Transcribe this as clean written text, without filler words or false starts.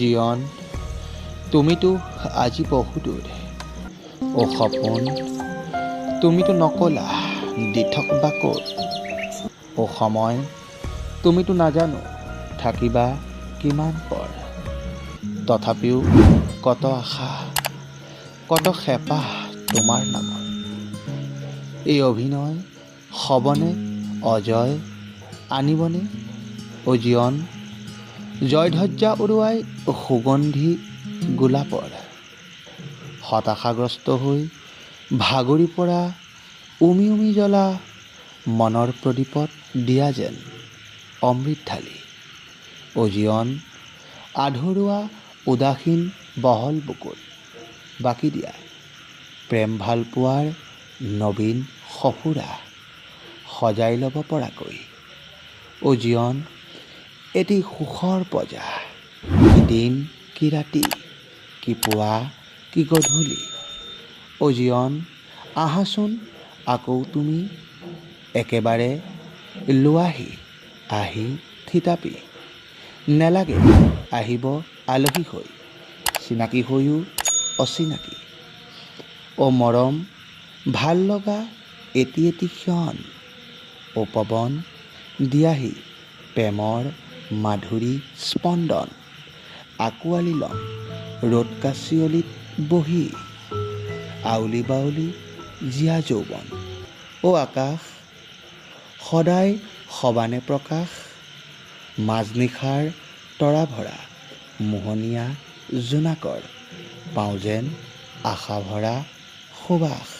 জীৱন তুমিতো আজি বহু দূৰ। সপোন তুমিতো নকলা দি থকবা ক'ত। সময় তুমিতো নাজানো থাকিবা কিমান পৰ। তথাপিও কত আশা কত হেঁপাহ তোমাৰ নামত। এই অভিনয় হ'বনে অজয় আনিবনে জীৱন। জয়ধ্বজা উৰুৱাই সুগন্ধি গোলাপৰ। হতাশাগ্ৰস্ত হৈ ভাগৰি পৰা উমি উমি জ্বলা মনৰ প্ৰদীপত দিয়া যেন অমৃত ঢালি। জীৱন আধৰুৱা উদাসীন বহল বুকুত বাকি দিয়া প্ৰেম ভাল পোৱাৰ নবীন সফুৰা সজাই ল'ব পৰাকৈ। জীৱন এটি সুখৰ প্ৰজা। কি দিন কি ৰাতি কি পুৱা কি গধূলি। জীৱন আহাচোন আকৌ তুমি একেবাৰে লোৱাহি আহি থিতাপি। নেলাগে আহিব আলহী হৈ চিনাকি হৈও অচিনাকি। মৰম ভাল লগা এটি এটি ক্ষণ। পৱন দিয়াহি প্ৰেমৰ মাধুৰী স্পন্দন। আঁকোৱালি ল'ম ৰ'দ কাচিয়লিত বহি আউলি বাউলি জীয়া যৌৱন। আকাশ সদায় সবানে প্ৰকাশ। মাজনিশাৰ তৰা ভৰা মোহনীয়া জোনাকৰ পাওঁ যেন আশা ভৰা সুবাস।